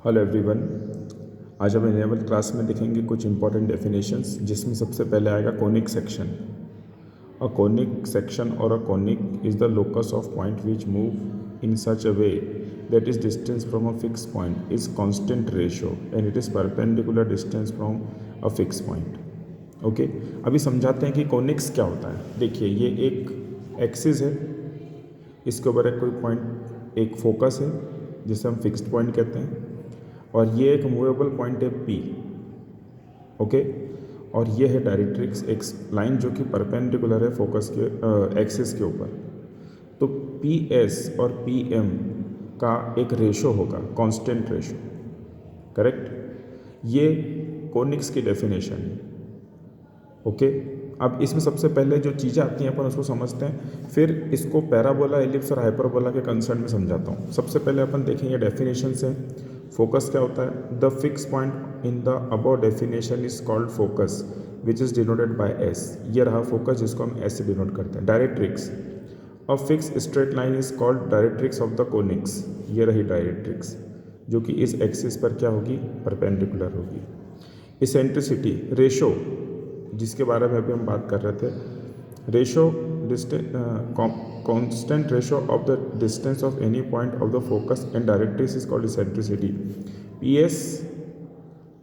Hello everyone. आज हम 11th class में देखेंगे कुछ इंपॉर्टेंट डेफिनेशंस, जिसमें सबसे पहले आएगा conic section. A conic section और a conic is the locus of point which move in such a way that is distance from a fix point is constant ratio and it is perpendicular distance from a fix point. Okay, अभी समझाते हैं कि conics क्या होता है। देखिए, ये एक एक्सिस है, इसके ऊपर एक कोई पॉइंट, एक फोकस है जिसे हम फिक्स्ड पॉइंट कहते हैं, और ये एक मूवेबल पॉइंट है P। ओके, और ये है डायरेक्ट्रिक्स, एक लाइन जो कि परपेंडिकुलर है फोकस के एक्सिस के ऊपर। तो PS और PM का एक रेशो होगा, कांस्टेंट रेशो, करेक्ट। ये कोनिक्स की डेफिनेशन है। ओके, अब इसमें सबसे पहले जो चीज़ें आती हैं अपन उसको समझते हैं, फिर इसको पैराबोला, एलिप्स और हाइपरबोला के कंसर्न में समझाता हूँ। सबसे पहले अपन देखेंगे डेफिनेशन से फोकस क्या होता है। The fix point in the above definition is called focus which is denoted by S। ये रहा फोकस जिसको हम S से डिनोट करते हैं। Directrix, a fix straight line is called directrix of the conics. ये रही डायरेक्ट्रिक्स जो कि इस एक्सिस पर क्या होगी, परपेंडिकुलर होगी। इसेंट्रिसिटी, रेशो जिसके बारे में अभी हम बात कर रहे थे, ratio constant ratio of the distance of any point of the focus and directrix is called eccentricity. PS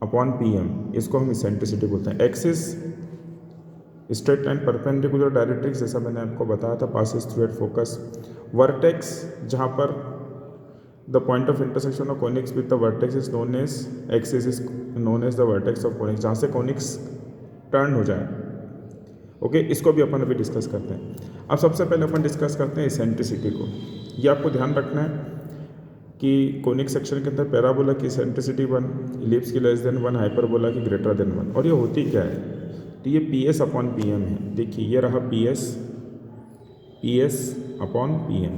upon PM, इसको हम इसेंट्रिसिटी बोलते हैं। Axis straight line perpendicular directrix, जैसा मैंने आपको बताया था, passes through at focus. Vertex, जहाँ पर the point of intersection of conics with the vertex is known as axis is known as the vertex of conics, जहाँ से कोनिक्स टर्न हो जाए। ओके, इसको भी अपन अभी डिस्कस करते हैं। अब सबसे पहले अपन डिस्कस करते हैं इसेंट्रिसिटी को। ये आपको ध्यान रखना है कि कोनिक सेक्शन के अंदर पैराबोला की इसेंट्रिसिटी 1, इलिप्स की लेस देन 1, हाइपरबोला की ग्रेटर देन 1। और ये होती क्या है, तो ये PS अपॉन PM है। देखिए, ये रहा PS अपॉन PM,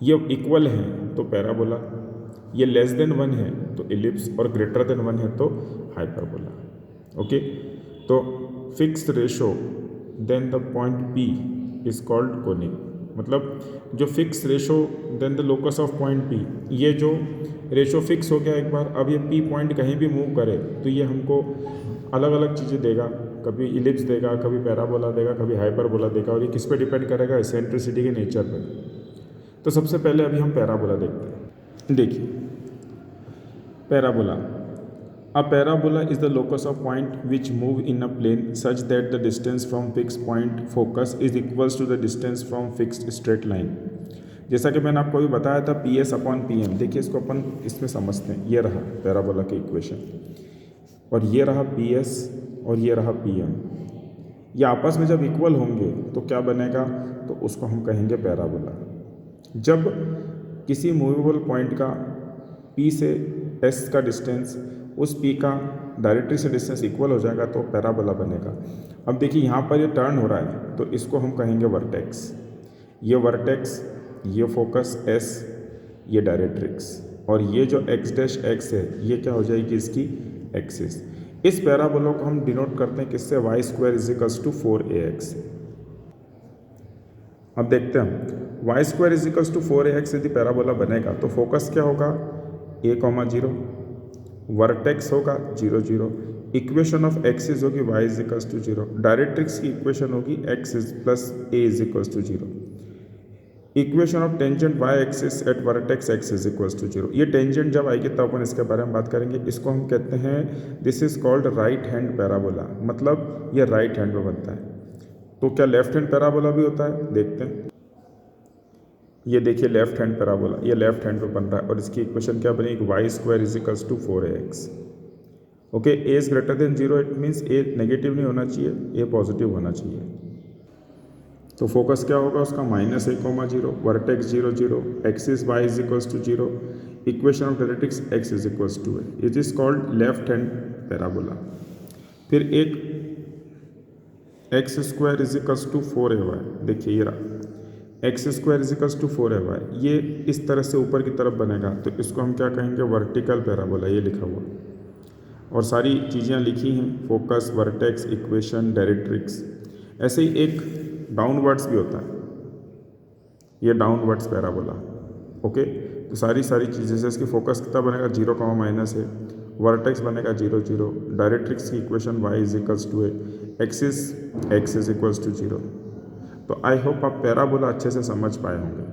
ये इक्वल है तो पैराबोला, ये लेस देन 1 है तो इलिप्स, और ग्रेटर देन 1 है तो हाइपरबोला। ओके, तो fixed ratio then the point P is called conic. मतलब जो fix ratio then the locus of point P, ये जो रेशो फिक्स हो गया एक बार, अब ये P पॉइंट कहीं भी मूव करे तो ये हमको अलग अलग चीज़ें देगा। कभी इलिप्स देगा, कभी पैराबोला देगा, कभी हाइपरबोला देगा, और ये किस पे डिपेंड करेगा, इसेंट्रिसिटी के नेचर पे। तो सबसे पहले अभी हम पैराबोला देखते हैं। देखिए, parabola, a parabola is the locus of point which move in a plane such that the distance from fixed point focus is equals to the distance from fixed straight line। जैसा कि मैंने आपको अभी बताया था, PS अपॉन PM। देखिए, इसको अपन इसमें समझते हैं। ये रहा पैराबोला की इक्वेशन, और ये रहा PS और ये रहा PM। ये आपस में जब इक्वल होंगे तो क्या बनेगा, तो उसको हम कहेंगे पैराबोला। जब किसी मूवेबल पॉइंट का P से S का डिस्टेंस उस P का डायरेक्ट्रिक्स से डिस्टेंस इक्वल हो जाएगा तो पैराबोला बनेगा। अब देखिए, यहाँ पर ये टर्न हो रहा है तो इसको हम कहेंगे वर्टेक्स। ये वर्टेक्स, ये फोकस S, ये डायरेक्ट्रिक्स, और ये जो x' है ये क्या हो जाएगी, इसकी एक्सिस। इस पैराबोला को हम डिनोट करते हैं किससे, y² इजिकल्स टू 4AX। अब देखते हैं, y² इजिकल्स टू 4AX यदि पैराबोला बनेगा तो फोकस क्या होगा, A, 0, वर्टेक्स होगा 0, 0, इक्वेशन ऑफ एक्सिस होगी y इजिकल्स टू 0, डायरेक्ट्रिक्स की इक्वेशन होगी x plus A is equals to 0, equation of tangent y axis at vertex x is equals to 0। ये टेंजेंट जब आएगी तब अपन इसके बारे में बात करेंगे। इसको हम कहते हैं, this is called right hand parabola, मतलब ये राइट हैंड में बनता है। तो क्या लेफ्ट हैंड पैराबोला भी होता है, देखते हैं। ये देखिए लेफ्ट हैंड पैराबोला, ये लेफ्ट हैंड पे बन रहा है, और इसकी इक्वेशन क्या बनेगी, y² is equals to 4AX। Okay, A is greater than 0, it means A negative नहीं होना चाहिए, A पॉजिटिव होना चाहिए। तो फोकस क्या होगा उसका, -A, 0, vertex 0, 0, axis y is equals to 0, equation of directrix x is equals to A। It is called left hand parabola. फिर एक x² इजिकल्स टू 4AY, देखिए ये रहा x² इजिकल्स टू 4AY, ये इस तरह से ऊपर की तरफ बनेगा तो इसको हम क्या कहेंगे, वर्टिकल पैराबोला, ये लिखा हुआ। और सारी चीज़ें लिखी हैं, फोकस, वर्टेक्स, इक्वेशन, डायरेक्ट्रिक्स। ऐसे ही एक डाउनवर्ड्स भी होता है, ये डाउनवर्ड्स पैराबोला। ओके, तो सारी चीज़ें से इसकी फोकस कितना बनेगा 0, माइनस है, वर्टेक्स बनेगा 0, 0, डायरेक्ट्रिक्स की equation y is equals to A, axis x is equals to 0। तो आई होप आप पैराबोला अच्छे से समझ पाए होंगे।